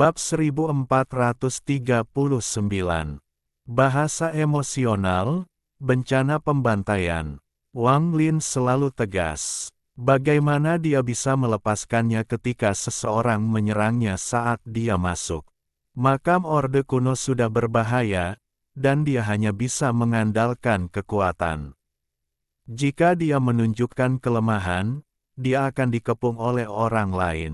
Bab 1439. Bahasa emosional, bencana pembantaian. Wang Lin selalu tegas. Bagaimana dia bisa melepaskannya ketika seseorang menyerangnya saat dia masuk? Makam Orde Kuno sudah berbahaya, dan dia hanya bisa mengandalkan kekuatan. Jika dia menunjukkan kelemahan, dia akan dikepung oleh orang lain.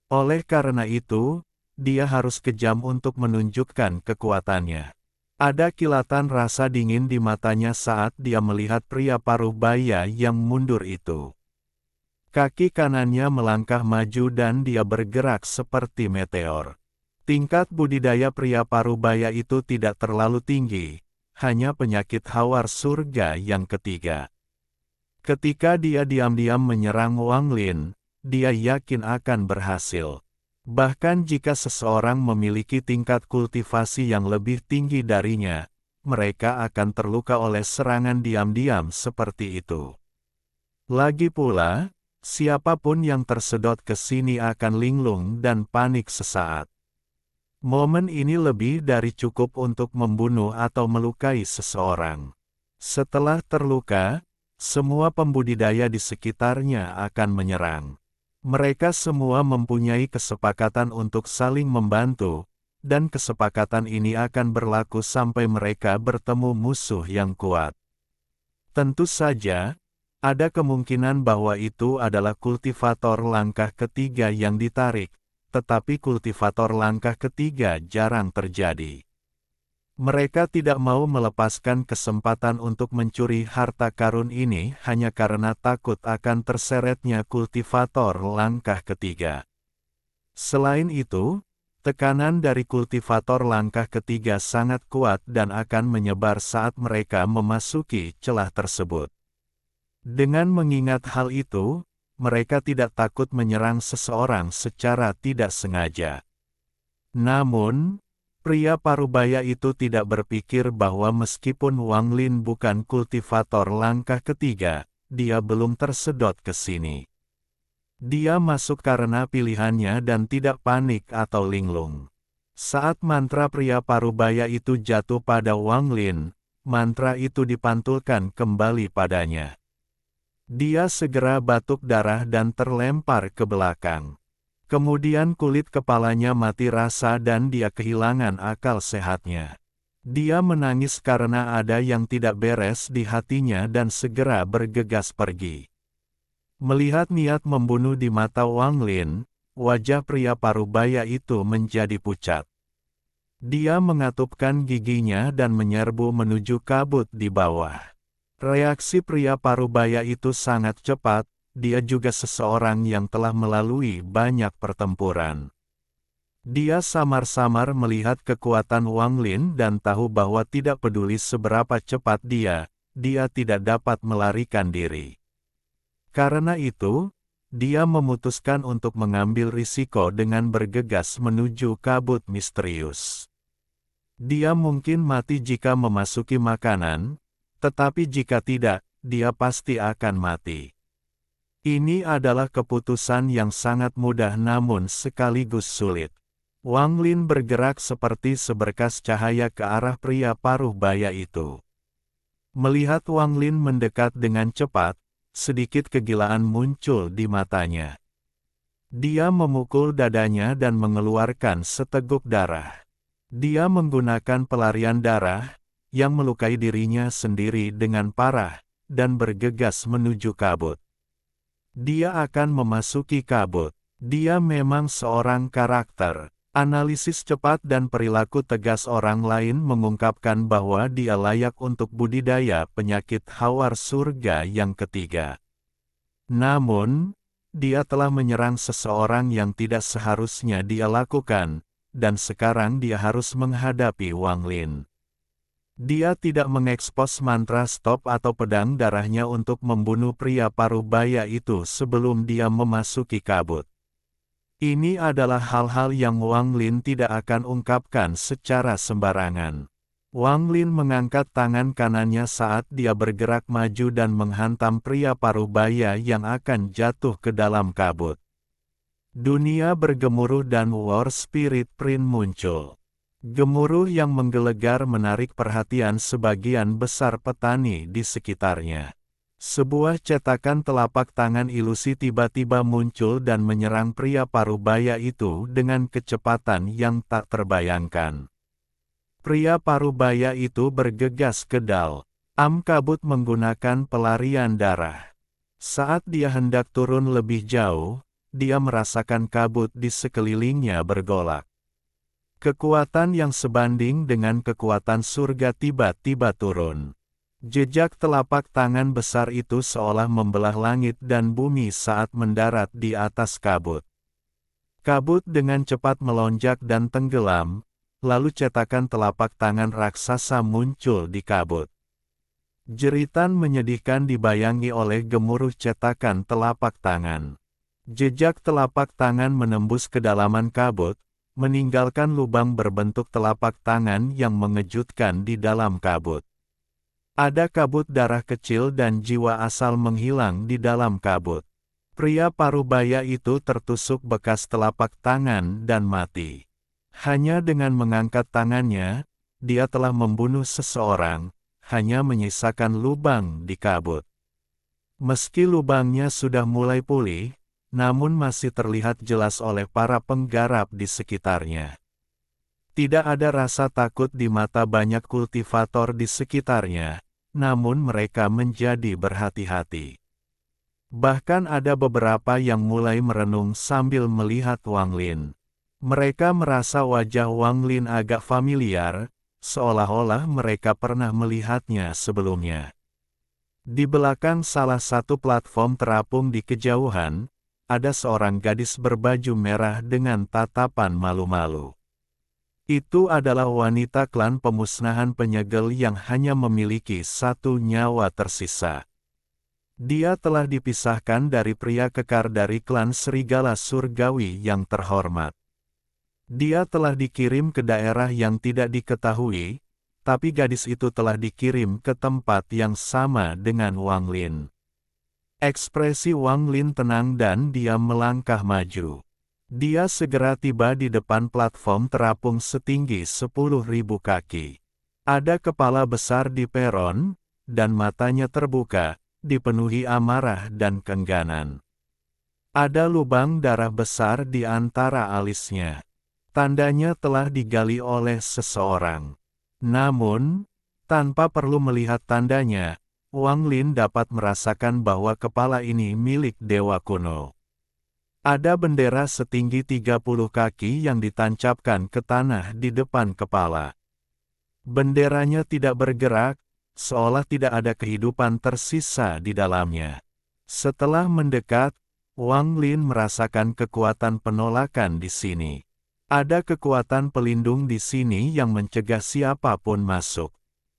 Oleh karena itu, dia harus kejam untuk menunjukkan kekuatannya. Ada kilatan rasa dingin di matanya saat dia melihat pria paruh baya yang mundur itu. Kaki kanannya melangkah maju dan dia bergerak seperti meteor. Tingkat budidaya pria paruh baya itu tidak terlalu tinggi, hanya penyakit hawar surga yang ketiga. Ketika dia diam-diam menyerang Wang Lin, dia yakin akan berhasil. Bahkan jika seseorang memiliki tingkat kultivasi yang lebih tinggi darinya, mereka akan terluka oleh serangan diam-diam seperti itu. Lagi pula, siapapun yang tersedot ke sini akan linglung dan panik sesaat. Momen ini lebih dari cukup untuk membunuh atau melukai seseorang. Setelah terluka, semua pembudidaya di sekitarnya akan menyerang. Mereka semua mempunyai kesepakatan untuk saling membantu, dan kesepakatan ini akan berlaku sampai mereka bertemu musuh yang kuat. Tentu saja, ada kemungkinan bahwa itu adalah kultivator langkah ketiga yang ditarik, tetapi kultivator langkah ketiga jarang terjadi. Mereka tidak mau melepaskan kesempatan untuk mencuri harta karun ini hanya karena takut akan terseretnya kultivator langkah ketiga. Selain itu, tekanan dari kultivator langkah ketiga sangat kuat dan akan menyebar saat mereka memasuki celah tersebut. Dengan mengingat hal itu, mereka tidak takut menyerang seseorang secara tidak sengaja. Namun, pria parubaya itu tidak berpikir bahwa meskipun Wang Lin bukan kultivator langkah ketiga, dia belum tersedot ke sini. Dia masuk karena pilihannya dan tidak panik atau linglung. Saat mantra pria parubaya itu jatuh pada Wang Lin, mantra itu dipantulkan kembali padanya. Dia segera batuk darah dan terlempar ke belakang. Kemudian kulit kepalanya mati rasa dan dia kehilangan akal sehatnya. Dia menangis karena ada yang tidak beres di hatinya dan segera bergegas pergi. Melihat niat membunuh di mata Wang Lin, wajah pria parubaya itu menjadi pucat. Dia mengatupkan giginya dan menyerbu menuju kabut di bawah. Reaksi pria parubaya itu sangat cepat. Dia juga seseorang yang telah melalui banyak pertempuran. Dia samar-samar melihat kekuatan Wang Lin dan tahu bahwa tidak peduli seberapa cepat dia tidak dapat melarikan diri. Karena itu, dia memutuskan untuk mengambil risiko dengan bergegas menuju kabut misterius. Dia mungkin mati jika memasuki makanan, tetapi jika tidak, dia pasti akan mati. Ini adalah keputusan yang sangat mudah namun sekaligus sulit. Wang Lin bergerak seperti seberkas cahaya ke arah pria paruh baya itu. Melihat Wang Lin mendekat dengan cepat, sedikit kegilaan muncul di matanya. Dia memukul dadanya dan mengeluarkan seteguk darah. Dia menggunakan pelarian darah, yang melukai dirinya sendiri dengan parah, dan bergegas menuju kabut. Dia akan memasuki kabut. Dia memang seorang karakter. Analisis cepat dan perilaku tegas orang lain mengungkapkan bahwa dia layak untuk budidaya penyakit hawar surga yang ketiga. Namun, dia telah menyerang seseorang yang tidak seharusnya dia lakukan, dan sekarang dia harus menghadapi Wang Lin. Dia tidak mengekspos mantra stop atau pedang darahnya untuk membunuh pria paruh baya itu sebelum dia memasuki kabut. Ini adalah hal-hal yang Wang Lin tidak akan ungkapkan secara sembarangan. Wang Lin mengangkat tangan kanannya saat dia bergerak maju dan menghantam pria paruh baya yang akan jatuh ke dalam kabut. Dunia bergemuruh dan War Spirit Print muncul. Gemuruh yang menggelegar menarik perhatian sebagian besar petani di sekitarnya. Sebuah cetakan telapak tangan ilusi tiba-tiba muncul dan menyerang pria parubaya itu dengan kecepatan yang tak terbayangkan. Pria parubaya itu bergegas kedal. Kabut menggunakan pelarian darah. Saat dia hendak turun lebih jauh, dia merasakan kabut di sekelilingnya bergolak. Kekuatan yang sebanding dengan kekuatan surga tiba-tiba turun. Jejak telapak tangan besar itu seolah membelah langit dan bumi saat mendarat di atas kabut. Kabut dengan cepat melonjak dan tenggelam, lalu cetakan telapak tangan raksasa muncul di kabut. Jeritan menyedihkan dibayangi oleh gemuruh cetakan telapak tangan. Jejak telapak tangan menembus kedalaman kabut, meninggalkan lubang berbentuk telapak tangan yang mengejutkan di dalam kabut. Ada kabut darah kecil dan jiwa asal menghilang di dalam kabut. Pria parubaya itu tertusuk bekas telapak tangan dan mati. Hanya dengan mengangkat tangannya, dia telah membunuh seseorang, hanya menyisakan lubang di kabut. Meski lubangnya sudah mulai pulih, namun masih terlihat jelas oleh para penggarap di sekitarnya. Tidak ada rasa takut di mata banyak kultivator di sekitarnya, namun mereka menjadi berhati-hati. Bahkan ada beberapa yang mulai merenung sambil melihat Wang Lin. Mereka merasa wajah Wang Lin agak familiar, seolah-olah mereka pernah melihatnya sebelumnya. Di belakang salah satu platform terapung di kejauhan, ada seorang gadis berbaju merah dengan tatapan malu-malu. Itu adalah wanita klan pemusnahan penyegel yang hanya memiliki satu nyawa tersisa. Dia telah dipisahkan dari pria kekar dari klan serigala surgawi yang terhormat. Dia telah dikirim ke daerah yang tidak diketahui, tapi gadis itu telah dikirim ke tempat yang sama dengan Wang Lin. Ekspresi Wang Lin tenang dan dia melangkah maju. Dia segera tiba di depan platform terapung setinggi 10.000 kaki. Ada kepala besar di peron, dan matanya terbuka, dipenuhi amarah dan kengganan. Ada lubang darah besar di antara alisnya. Tandanya telah digali oleh seseorang. Namun, tanpa perlu melihat tandanya, Wang Lin dapat merasakan bahwa kepala ini milik dewa kuno. Ada bendera setinggi 30 kaki yang ditancapkan ke tanah di depan kepala. Benderanya tidak bergerak, seolah tidak ada kehidupan tersisa di dalamnya. Setelah mendekat, Wang Lin merasakan kekuatan penolakan di sini. Ada kekuatan pelindung di sini yang mencegah siapapun masuk.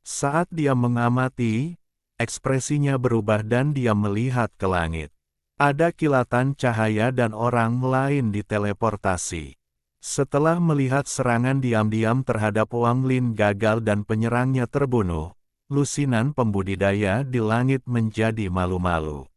Saat dia mengamati, ekspresinya berubah dan dia melihat ke langit. Ada kilatan cahaya dan orang lain diteleportasi. Setelah melihat serangan diam-diam terhadap Wang Lin gagal dan penyerangnya terbunuh, lusinan pembudidaya di langit menjadi malu-malu.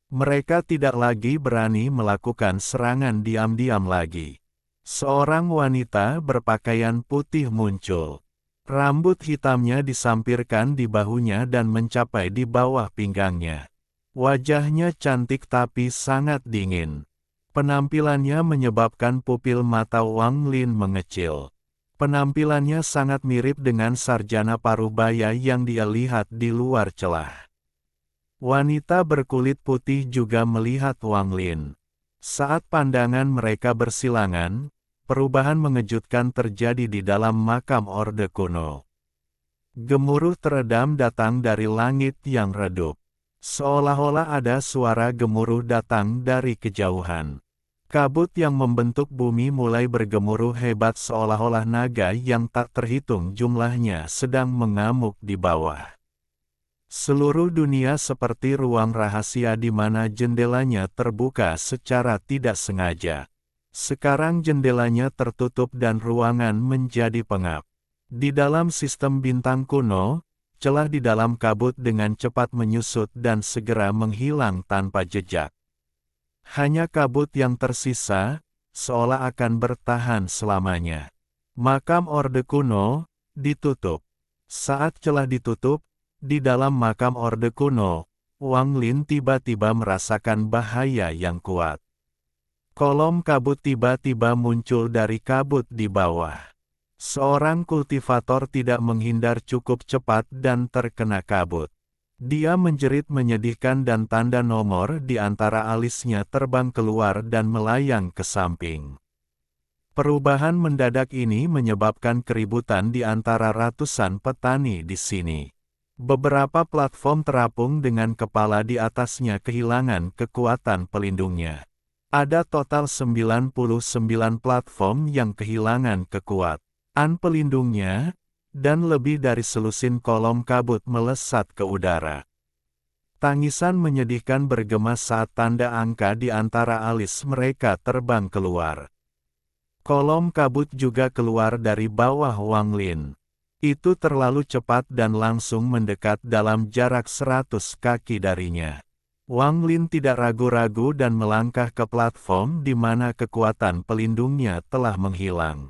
Mereka tidak lagi berani melakukan serangan diam-diam lagi. Seorang wanita berpakaian putih muncul. Rambut hitamnya disampirkan di bahunya dan mencapai di bawah pinggangnya. Wajahnya cantik tapi sangat dingin. Penampilannya menyebabkan pupil mata Wang Lin mengecil. Penampilannya sangat mirip dengan sarjana parubaya yang dia lihat di luar celah. Wanita berkulit putih juga melihat Wang Lin. Saat pandangan mereka bersilangan, perubahan mengejutkan terjadi di dalam makam Orde Kuno. Gemuruh teredam datang dari langit yang redup. Seolah-olah ada suara gemuruh datang dari kejauhan. Kabut yang membentuk bumi mulai bergemuruh hebat seolah-olah naga yang tak terhitung jumlahnya sedang mengamuk di bawah. Seluruh dunia seperti ruang rahasia di mana jendelanya terbuka secara tidak sengaja. Sekarang jendelanya tertutup dan ruangan menjadi pengap. Di dalam sistem bintang kuno, celah di dalam kabut dengan cepat menyusut dan segera menghilang tanpa jejak. Hanya kabut yang tersisa, seolah akan bertahan selamanya. Makam Orde Kuno ditutup. Saat celah ditutup, di dalam makam Orde Kuno, Wang Lin tiba-tiba merasakan bahaya yang kuat. Kolom kabut tiba-tiba muncul dari kabut di bawah. Seorang kultivator tidak menghindar cukup cepat dan terkena kabut. Dia menjerit menyedihkan dan tanda nomor di antara alisnya terbang keluar dan melayang ke samping. Perubahan mendadak ini menyebabkan keributan di antara ratusan petani di sini. Beberapa platform terapung dengan kepala di atasnya kehilangan kekuatan pelindungnya. Ada total 99 platform yang kehilangan kekuatan pelindungnya, dan lebih dari selusin kolom kabut melesat ke udara. Tangisan menyedihkan bergema saat tanda angka di antara alis mereka terbang keluar. Kolom kabut juga keluar dari bawah Wang Lin. Itu terlalu cepat dan langsung mendekat dalam jarak 100 kaki darinya. Wang Lin tidak ragu-ragu dan melangkah ke platform di mana kekuatan pelindungnya telah menghilang.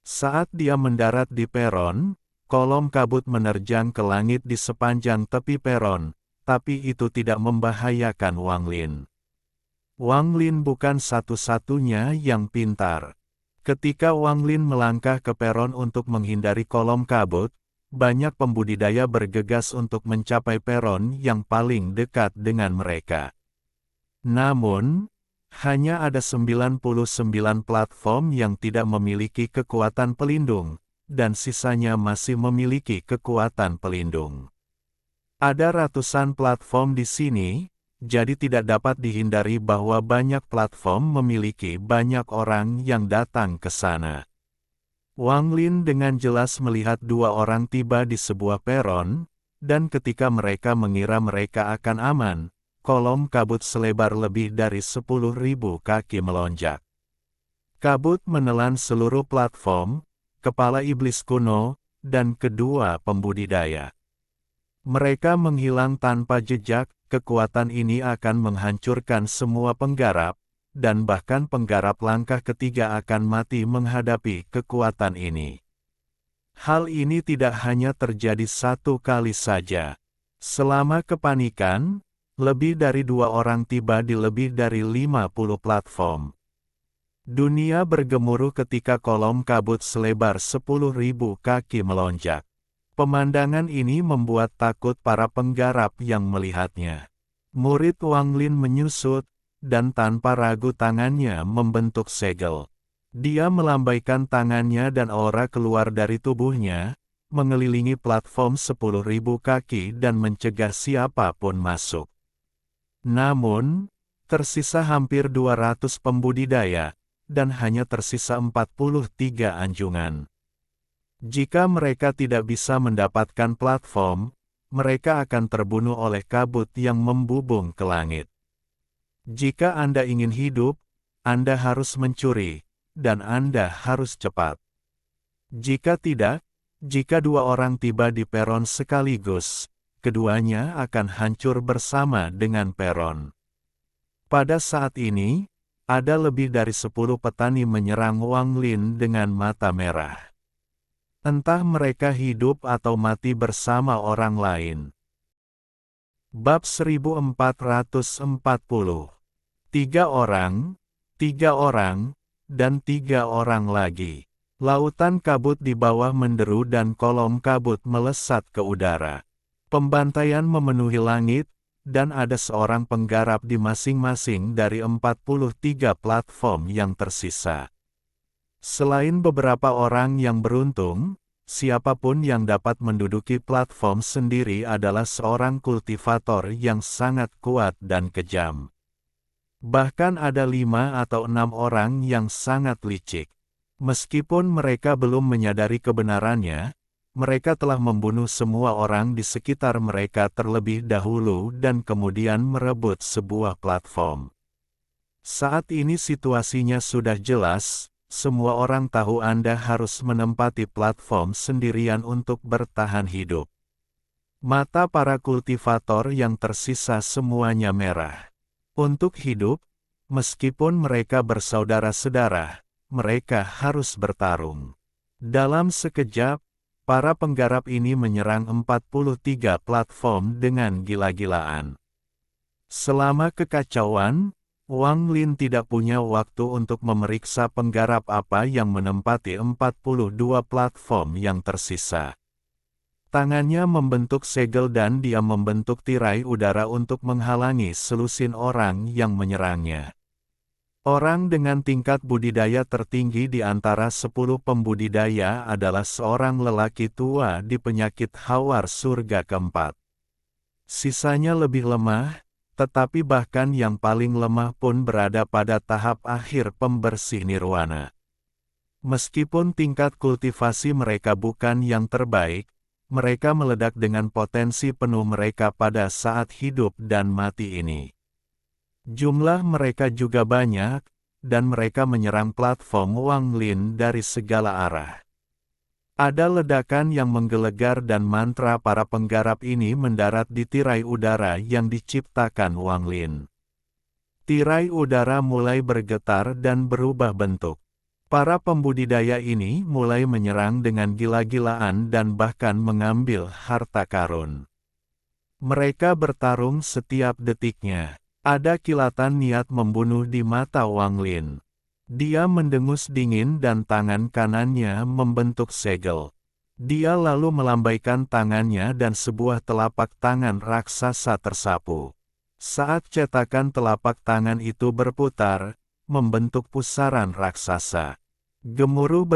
Saat dia mendarat di peron, kolom kabut menerjang ke langit di sepanjang tepi peron, tapi itu tidak membahayakan Wang Lin. Wang Lin bukan satu-satunya yang pintar. Ketika Wang Lin melangkah ke peron untuk menghindari kolom kabut, banyak pembudidaya bergegas untuk mencapai peron yang paling dekat dengan mereka. Namun, hanya ada 99 platform yang tidak memiliki kekuatan pelindung, dan sisanya masih memiliki kekuatan pelindung. Ada ratusan platform di sini, jadi tidak dapat dihindari bahwa banyak platform memiliki banyak orang yang datang ke sana. Wang Lin dengan jelas melihat dua orang tiba di sebuah peron, dan ketika mereka mengira mereka akan aman, kolom kabut selebar lebih dari 10.000 kaki melonjak. Kabut menelan seluruh platform, kepala iblis kuno, dan kedua pembudidaya. Mereka menghilang tanpa jejak, kekuatan ini akan menghancurkan semua penggarap, dan bahkan penggarap langkah ketiga akan mati menghadapi kekuatan ini. Hal ini tidak hanya terjadi satu kali saja. Selama kepanikan, lebih dari 2 orang tiba di lebih dari 50 platform. Dunia bergemuruh ketika kolom kabut selebar 10.000 kaki melonjak. Pemandangan ini membuat takut para penggarap yang melihatnya. Murid Wang Lin menyusut, dan tanpa ragu tangannya membentuk segel. Dia melambaikan tangannya dan aura keluar dari tubuhnya, mengelilingi platform 10.000 kaki dan mencegah siapapun masuk. Namun, tersisa hampir 200 pembudidaya, dan hanya tersisa 43 anjungan. Jika mereka tidak bisa mendapatkan platform, mereka akan terbunuh oleh kabut yang membubung ke langit. Jika Anda ingin hidup, Anda harus mencuri, dan Anda harus cepat. Jika tidak, jika dua orang tiba di peron sekaligus, keduanya akan hancur bersama dengan peron. Pada saat ini, ada lebih dari 10 petani menyerang Wang Lin dengan mata merah. Entah mereka hidup atau mati bersama orang lain. Bab 1440. 3 orang, dan 3 orang lagi. Lautan kabut di bawah menderu dan kolom kabut melesat ke udara. Pembantaian memenuhi langit, dan ada seorang penggarap di masing-masing dari 43 platform yang tersisa. Selain beberapa orang yang beruntung, siapapun yang dapat menduduki platform sendiri adalah seorang kultivator yang sangat kuat dan kejam. Bahkan ada 5 atau 6 orang yang sangat licik. Meskipun mereka belum menyadari kebenarannya, mereka telah membunuh semua orang di sekitar mereka terlebih dahulu dan kemudian merebut sebuah platform. Saat ini situasinya sudah jelas, semua orang tahu Anda harus menempati platform sendirian untuk bertahan hidup. Mata para kultivator yang tersisa semuanya merah. Untuk hidup, Meskipun mereka bersaudara-saudara, mereka harus bertarung. Dalam sekejap, para penggarap ini menyerang 43 platform dengan gila-gilaan. Selama kekacauan, Wang Lin tidak punya waktu untuk memeriksa penggarap apa yang menempati 42 platform yang tersisa. Tangannya membentuk segel dan dia membentuk tirai udara untuk menghalangi selusin orang yang menyerangnya. Orang dengan tingkat budidaya tertinggi di antara 10 pembudidaya adalah seorang lelaki tua di penyakit hawar surga keempat. Sisanya lebih lemah, tetapi bahkan yang paling lemah pun berada pada tahap akhir pembersih nirwana. Meskipun tingkat kultivasi mereka bukan yang terbaik, mereka meledak dengan potensi penuh mereka pada saat hidup dan mati ini. Jumlah mereka juga banyak, dan mereka menyerang platform Wang Lin dari segala arah. Ada ledakan yang menggelegar dan mantra para penggarap ini mendarat di tirai udara yang diciptakan Wang Lin. Tirai udara mulai bergetar dan berubah bentuk. Para pembudidaya ini mulai menyerang dengan gila-gilaan dan bahkan mengambil harta karun. Mereka bertarung setiap detiknya. Ada kilatan niat membunuh di mata Wang Lin. Dia mendengus dingin dan tangan kanannya membentuk segel. Dia lalu melambaikan tangannya dan sebuah telapak tangan raksasa tersapu. Saat cetakan telapak tangan itu berputar, membentuk pusaran raksasa. Gemuruh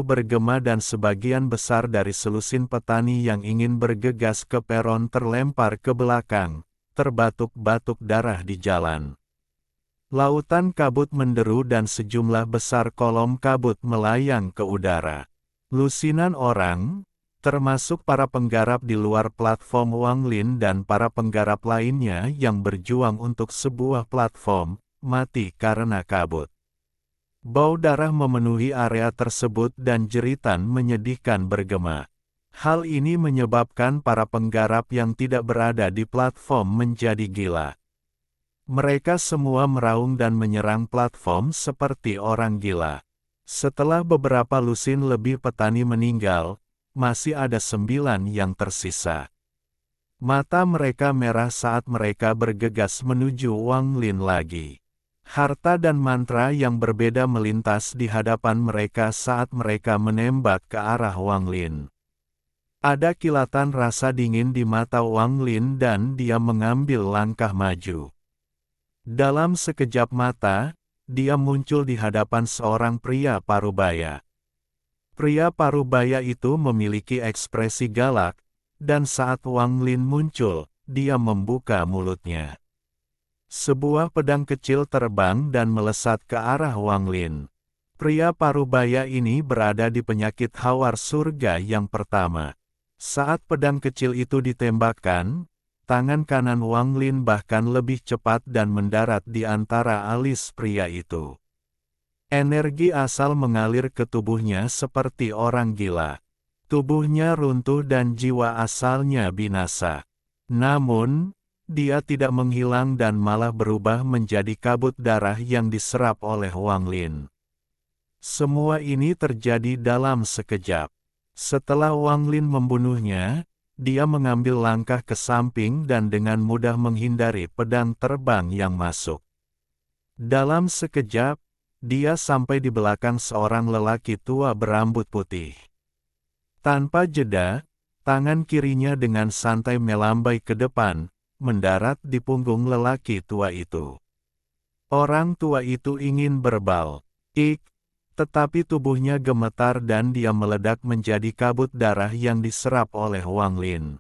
bergema dan sebagian besar dari selusin petani yang ingin bergegas ke peron terlempar ke belakang. Terbatuk-batuk darah di jalan. Lautan kabut menderu dan sejumlah besar kolom kabut melayang ke udara. Lusinan orang, termasuk para penggarap di luar platform Wang Lin dan para penggarap lainnya yang berjuang untuk sebuah platform, mati karena kabut. Bau darah memenuhi area tersebut dan jeritan menyedihkan bergema. Hal ini menyebabkan para penggarap yang tidak berada di platform menjadi gila. Mereka semua meraung dan menyerang platform seperti orang gila. Setelah beberapa lusin lebih petani meninggal, masih ada 9 yang tersisa. Mata mereka merah saat mereka bergegas menuju Wang Lin lagi. Harta dan mantra yang berbeda melintas di hadapan mereka saat mereka menembak ke arah Wang Lin. Ada kilatan rasa dingin di mata Wang Lin dan dia mengambil langkah maju. Dalam sekejap mata, dia muncul di hadapan seorang pria parubaya. Pria parubaya itu memiliki ekspresi galak, dan saat Wang Lin muncul, dia membuka mulutnya. Sebuah pedang kecil terbang dan melesat ke arah Wang Lin. Pria parubaya ini berada di penyakit hawar surga yang pertama. Saat pedang kecil itu ditembakkan, tangan kanan Wang Lin bahkan lebih cepat dan mendarat di antara alis pria itu. Energi asal mengalir ke tubuhnya seperti orang gila. Tubuhnya runtuh dan jiwa asalnya binasa. Namun, dia tidak menghilang dan malah berubah menjadi kabut darah yang diserap oleh Wang Lin. Semua ini terjadi dalam sekejap. Setelah Wang Lin membunuhnya, dia mengambil langkah ke samping dan dengan mudah menghindari pedang terbang yang masuk. Dalam sekejap, dia sampai di belakang seorang lelaki tua berambut putih. Tanpa jeda, tangan kirinya dengan santai melambai ke depan, mendarat di punggung lelaki tua itu. Orang tua itu ingin berbal, tetapi tubuhnya gemetar dan dia meledak menjadi kabut darah yang diserap oleh Wang Lin.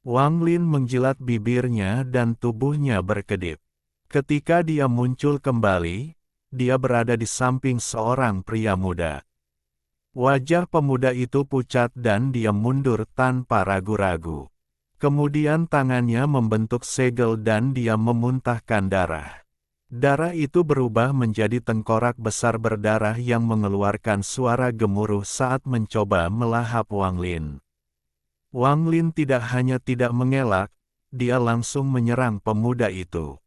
Wang Lin menjilat bibirnya dan tubuhnya berkedip. Ketika dia muncul kembali, dia berada di samping seorang pria muda. Wajah pemuda itu pucat dan dia mundur tanpa ragu-ragu. Kemudian tangannya membentuk segel dan dia memuntahkan darah. Darah itu berubah menjadi tengkorak besar berdarah yang mengeluarkan suara gemuruh saat mencoba melahap Wang Lin. Wang Lin tidak hanya tidak mengelak, dia langsung menyerang pemuda itu.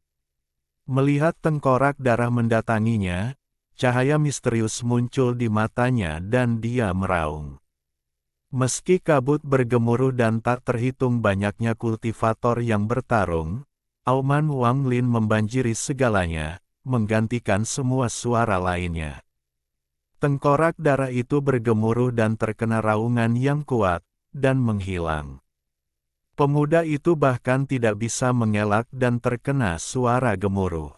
Melihat tengkorak darah mendatanginya, cahaya misterius muncul di matanya dan dia meraung. Meski kabut bergemuruh dan tak terhitung banyaknya kultivator yang bertarung, auman Wang Lin membanjiri segalanya, menggantikan semua suara lainnya. Tengkorak darah itu bergemuruh dan terkena raungan yang kuat, dan menghilang. Pemuda itu bahkan tidak bisa mengelak dan terkena suara gemuruh.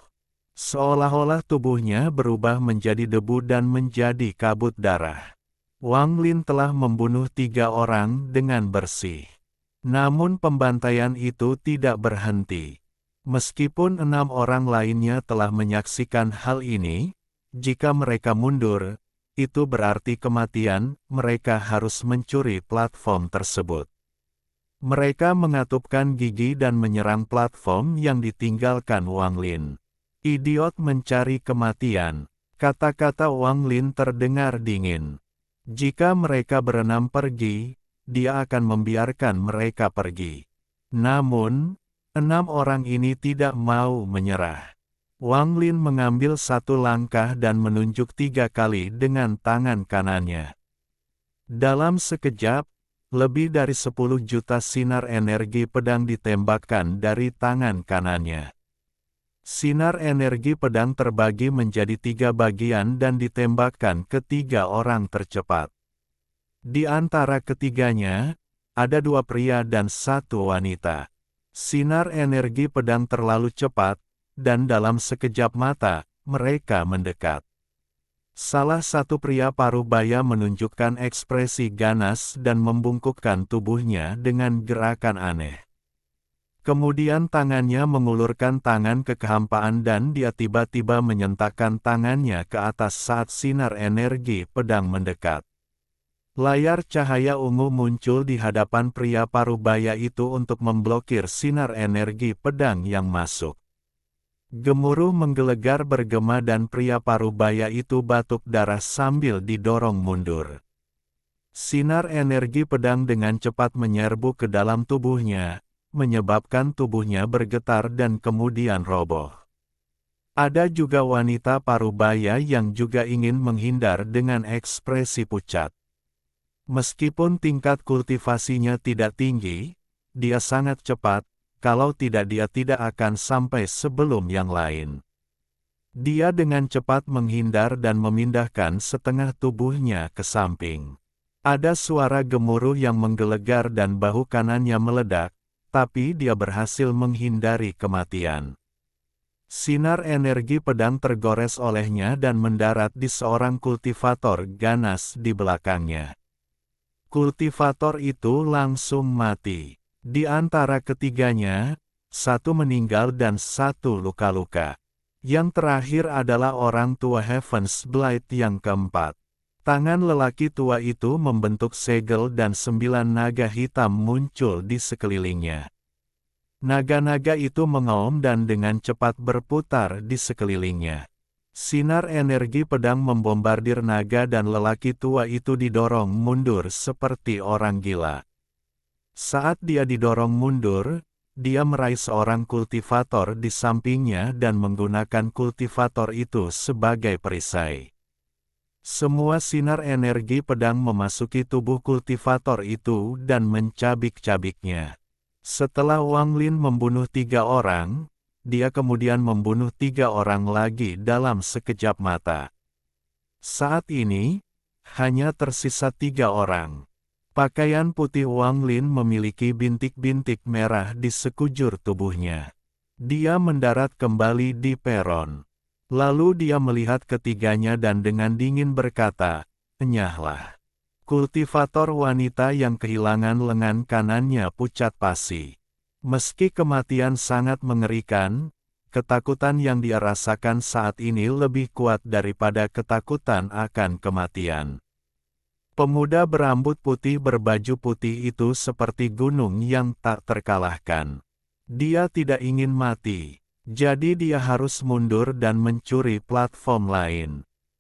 Seolah-olah tubuhnya berubah menjadi debu dan menjadi kabut darah. Wang Lin telah membunuh 3 orang dengan bersih. Namun pembantaian itu tidak berhenti. Meskipun 6 orang lainnya telah menyaksikan hal ini, jika mereka mundur, itu berarti kematian, mereka harus mencuri platform tersebut. Mereka mengatupkan gigi dan menyerang platform yang ditinggalkan Wang Lin. Idiot mencari kematian. Kata-kata Wang Lin terdengar dingin. Jika mereka berenam pergi, dia akan membiarkan mereka pergi. Namun, 6 orang ini tidak mau menyerah. Wang Lin mengambil satu langkah dan menunjuk 3 kali dengan tangan kanannya. Dalam sekejap, lebih dari 10 juta sinar energi pedang ditembakkan dari tangan kanannya. Sinar energi pedang terbagi menjadi 3 bagian dan ditembakkan ke 3 orang tercepat. Di antara ketiganya, ada 2 pria dan 1 wanita. Sinar energi pedang terlalu cepat, dan dalam sekejap mata, mereka mendekat. Salah satu pria parubaya menunjukkan ekspresi ganas dan membungkukkan tubuhnya dengan gerakan aneh. Kemudian tangannya mengulurkan tangan ke kehampaan dan dia tiba-tiba menyentakkan tangannya ke atas saat sinar energi pedang mendekat. Layar cahaya ungu muncul di hadapan pria parubaya itu untuk memblokir sinar energi pedang yang masuk. Gemuruh menggelegar bergema dan pria parubaya itu batuk darah sambil didorong mundur. Sinar energi pedang dengan cepat menyerbu ke dalam tubuhnya, menyebabkan tubuhnya bergetar dan kemudian roboh. Ada juga wanita parubaya yang juga ingin menghindar dengan ekspresi pucat. Meskipun tingkat kultivasinya tidak tinggi, dia sangat cepat. Kalau tidak dia tidak akan sampai sebelum yang lain. Dia dengan cepat menghindar dan memindahkan setengah tubuhnya ke samping. Ada suara gemuruh yang menggelegar dan bahu kanannya meledak, tapi dia berhasil menghindari kematian. Sinar energi pedang tergores olehnya dan mendarat di seorang kultivator ganas di belakangnya. Kultivator itu langsung mati. Di antara ketiganya, 1 meninggal dan 1 luka-luka. Yang terakhir adalah orang tua Heaven's Blade yang keempat. Tangan lelaki tua itu membentuk segel dan 9 naga hitam muncul di sekelilingnya. Naga-naga itu mengaum dan dengan cepat berputar di sekelilingnya. Sinar energi pedang membombardir naga dan lelaki tua itu didorong mundur seperti orang gila. Saat dia didorong mundur, dia meraih seorang kultivator di sampingnya dan menggunakan kultivator itu sebagai perisai. Semua sinar energi pedang memasuki tubuh kultivator itu dan mencabik-cabiknya. Setelah Wang Lin membunuh 3 orang, dia kemudian membunuh 3 orang lagi dalam sekejap mata. Saat ini, hanya tersisa 3 orang. Pakaian putih Wang Lin memiliki bintik-bintik merah di sekujur tubuhnya. Dia mendarat kembali di peron. Lalu dia melihat ketiganya dan dengan dingin berkata, "Enyahlah." Kultivator wanita yang kehilangan lengan kanannya pucat pasi. Meski kematian sangat mengerikan, ketakutan yang dia rasakan saat ini lebih kuat daripada ketakutan akan kematian. Pemuda berambut putih berbaju putih itu seperti gunung yang tak terkalahkan. Dia tidak ingin mati, jadi dia harus mundur dan mencuri platform lain.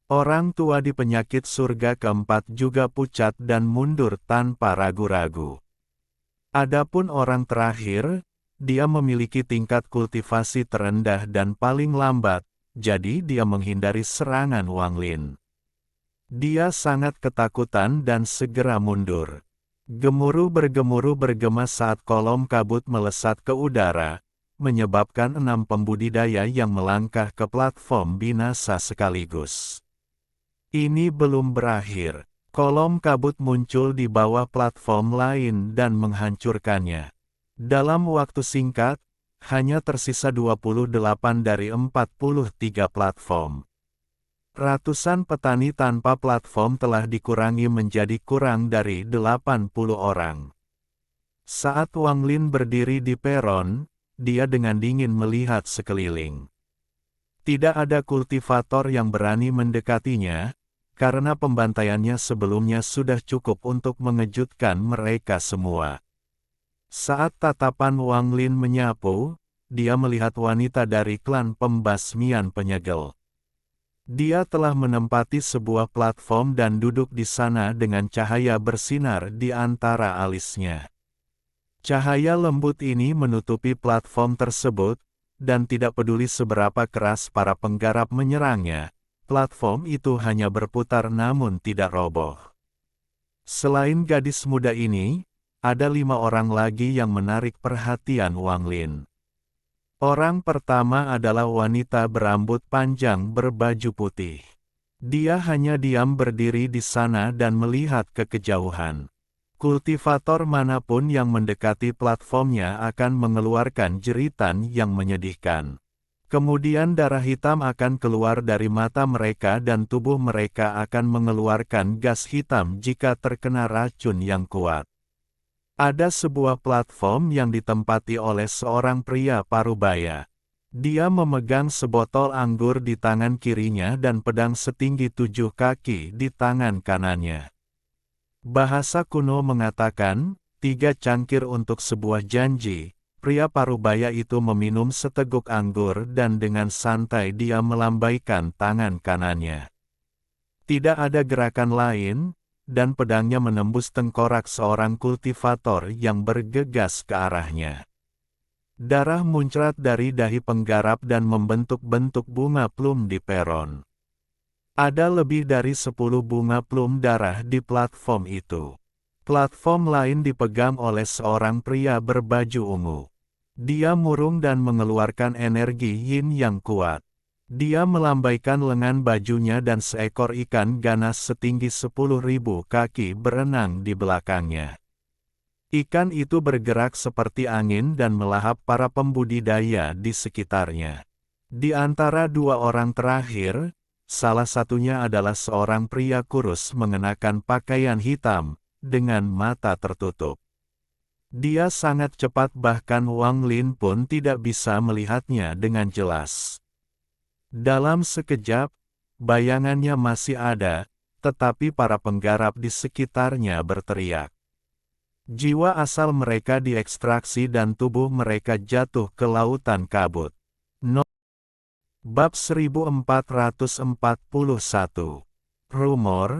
Orang tua di penyakit surga keempat juga pucat dan mundur tanpa ragu-ragu. Adapun orang terakhir, dia memiliki tingkat kultivasi terendah dan paling lambat, jadi dia menghindari serangan Wang Lin. Dia sangat ketakutan dan segera mundur. Gemuruh bergema saat kolom kabut melesat ke udara, menyebabkan 6 pembudidaya yang melangkah ke platform binasa sekaligus. Ini belum berakhir. Kolom kabut muncul di bawah platform lain dan menghancurkannya. Dalam waktu singkat, hanya tersisa 28 dari 43 platform. Ratusan petani tanpa platform telah dikurangi menjadi kurang dari 80 orang. Saat Wang Lin berdiri di peron, dia dengan dingin melihat sekeliling. Tidak ada kultivator yang berani mendekatinya, karena pembantaiannya sebelumnya sudah cukup untuk mengejutkan mereka semua. Saat tatapan Wang Lin menyapu, dia melihat wanita dari klan pembasmian penyegel. Dia telah menempati sebuah platform dan duduk di sana dengan cahaya bersinar di antara alisnya. Cahaya lembut ini menutupi platform tersebut, dan tidak peduli seberapa keras para penggarap menyerangnya, platform itu hanya berputar namun tidak roboh. Selain gadis muda ini, ada 5 orang lagi yang menarik perhatian Wang Lin. Orang pertama adalah wanita berambut panjang berbaju putih. Dia hanya diam berdiri di sana dan melihat ke kejauhan. Kultivator manapun yang mendekati platformnya akan mengeluarkan jeritan yang menyedihkan. Kemudian darah hitam akan keluar dari mata mereka dan tubuh mereka akan mengeluarkan gas hitam jika terkena racun yang kuat. Ada sebuah platform yang ditempati oleh seorang pria parubaya. Dia memegang sebotol anggur di tangan kirinya dan pedang setinggi 7 kaki di tangan kanannya. Bahasa kuno mengatakan, 3 cangkir untuk sebuah janji. Pria parubaya itu meminum seteguk anggur dan dengan santai dia melambaikan tangan kanannya. Tidak ada gerakan lain, dan pedangnya menembus tengkorak seorang kultivator yang bergegas ke arahnya. Darah muncrat dari dahi penggarap dan membentuk-bentuk bunga plum di peron. Ada lebih dari 10 bunga plum darah di platform itu. Platform lain dipegang oleh seorang pria berbaju ungu. Dia murung dan mengeluarkan energi yin yang kuat. Dia melambaikan lengan bajunya dan seekor ikan ganas setinggi 10.000 kaki berenang di belakangnya. Ikan itu bergerak seperti angin dan melahap para pembudidaya di sekitarnya. Di antara 2 orang terakhir, salah satunya adalah seorang pria kurus mengenakan pakaian hitam, dengan mata tertutup. Dia sangat cepat bahkan Wang Lin pun tidak bisa melihatnya dengan jelas. Dalam sekejap, bayangannya masih ada, tetapi para penggarap di sekitarnya berteriak. Jiwa asal mereka diekstraksi dan tubuh mereka jatuh ke lautan kabut. Bab 1441. Rumor,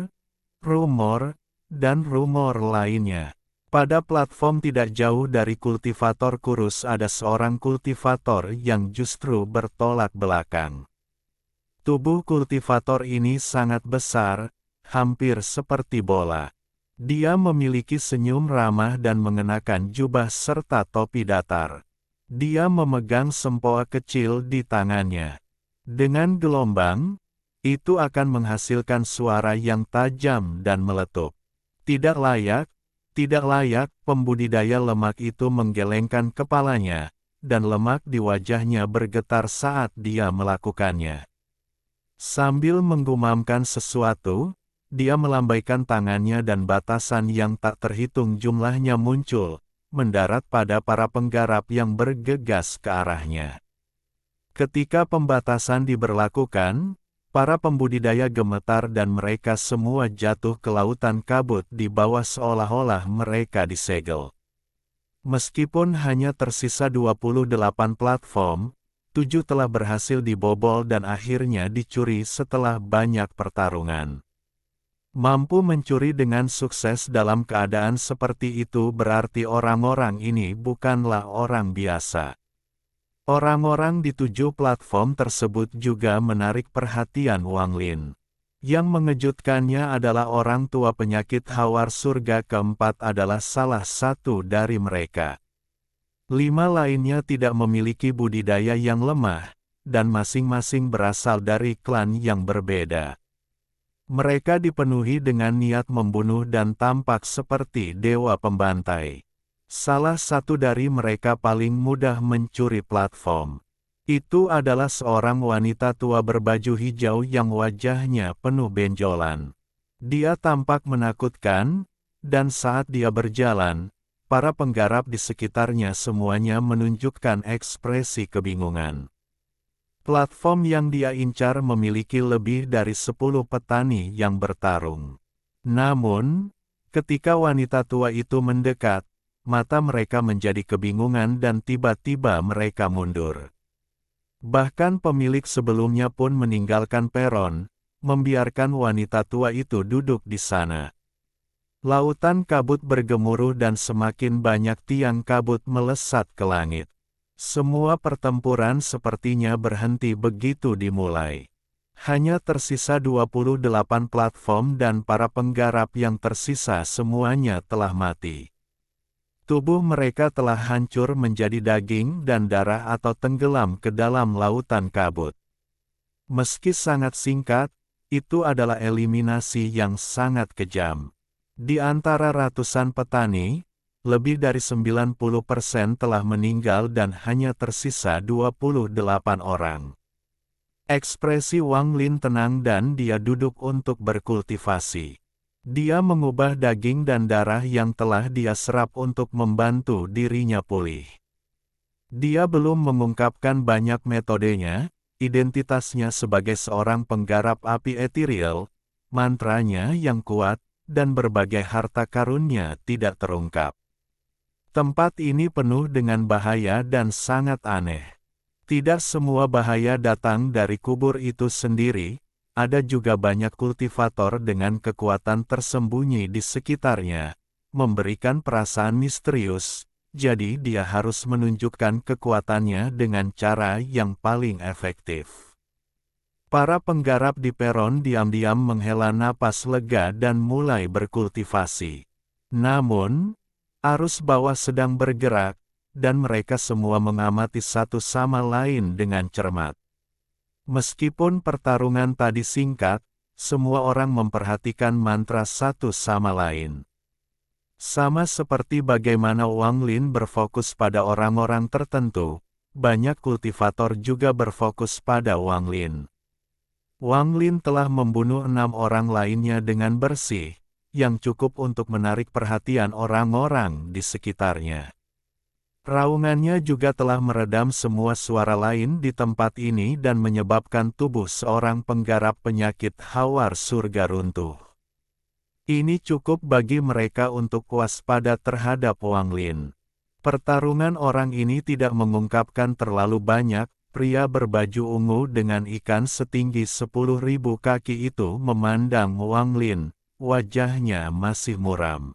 dan rumor lainnya. Pada platform tidak jauh dari kultivator kurus ada seorang kultivator yang justru bertolak belakang. Tubuh kultivator ini sangat besar, hampir seperti bola. Dia memiliki senyum ramah dan mengenakan jubah serta topi datar. Dia memegang sempoa kecil di tangannya. Dengan gelombang, itu akan menghasilkan suara yang tajam dan meletup. Tidak layak, pembudidaya lemak itu menggelengkan kepalanya, dan lemak di wajahnya bergetar saat dia melakukannya. Sambil menggumamkan sesuatu, dia melambaikan tangannya dan batasan yang tak terhitung jumlahnya muncul, mendarat pada para penggarap yang bergegas ke arahnya. Ketika pembatasan diberlakukan, para pembudidaya gemetar dan mereka semua jatuh ke lautan kabut di bawah seolah-olah mereka disegel. Meskipun hanya tersisa 28 platform, 7 telah berhasil dibobol dan akhirnya dicuri setelah banyak pertarungan. Mampu mencuri dengan sukses dalam keadaan seperti itu berarti orang-orang ini bukanlah orang biasa. Orang-orang di 7 platform tersebut juga menarik perhatian Wang Lin. Yang mengejutkannya adalah orang tua penyakit Hawar Surga keempat adalah salah satu dari mereka. 5 lainnya tidak memiliki budidaya yang lemah, dan masing-masing berasal dari klan yang berbeda. Mereka dipenuhi dengan niat membunuh dan tampak seperti dewa pembantai. Salah satu dari mereka paling mudah mencuri platform. Itu adalah seorang wanita tua berbaju hijau yang wajahnya penuh benjolan. Dia tampak menakutkan, dan saat dia berjalan, para penggarap di sekitarnya semuanya menunjukkan ekspresi kebingungan. Platform yang dia incar memiliki lebih dari 10 petani yang bertarung. Namun, ketika wanita tua itu mendekat, mata mereka menjadi kebingungan dan tiba-tiba mereka mundur. Bahkan pemilik sebelumnya pun meninggalkan peron, membiarkan wanita tua itu duduk di sana. Lautan kabut bergemuruh dan semakin banyak tiang kabut melesat ke langit. Semua pertempuran sepertinya berhenti begitu dimulai. Hanya tersisa 28 platform dan para penggarap yang tersisa semuanya telah mati. Tubuh mereka telah hancur menjadi daging dan darah atau tenggelam ke dalam lautan kabut. Meski sangat singkat, itu adalah eliminasi yang sangat kejam. Di antara ratusan petani, lebih dari 90% telah meninggal dan hanya tersisa 28 orang. Ekspresi Wang Lin tenang dan dia duduk untuk berkultivasi. Dia mengubah daging dan darah yang telah dia serap untuk membantu dirinya pulih. Dia belum mengungkapkan banyak metodenya, identitasnya sebagai seorang penggarap api etiril, mantranya yang kuat, dan berbagai harta karunnya tidak terungkap. Tempat ini penuh dengan bahaya dan sangat aneh. Tidak semua bahaya datang dari kubur itu sendiri, ada juga banyak kultivator dengan kekuatan tersembunyi di sekitarnya, memberikan perasaan misterius, jadi dia harus menunjukkan kekuatannya dengan cara yang paling efektif. Para penggarap di peron diam-diam menghela napas lega dan mulai berkultivasi. Namun, arus bawah sedang bergerak, dan mereka semua mengamati satu sama lain dengan cermat. Meskipun pertarungan tadi singkat, semua orang memperhatikan mantra satu sama lain. Sama seperti bagaimana Wang Lin berfokus pada orang-orang tertentu, banyak kultivator juga berfokus pada Wang Lin. Wang Lin telah membunuh 6 orang lainnya dengan bersih, yang cukup untuk menarik perhatian orang-orang di sekitarnya. Raungannya juga telah meredam semua suara lain di tempat ini dan menyebabkan tubuh seorang penggarap penyakit Hawar Surga runtuh. Ini cukup bagi mereka untuk waspada terhadap Wang Lin. Pertarungan orang ini tidak mengungkapkan terlalu banyak, pria berbaju ungu dengan ikan setinggi 10.000 kaki itu memandang Wang Lin. Wajahnya masih muram.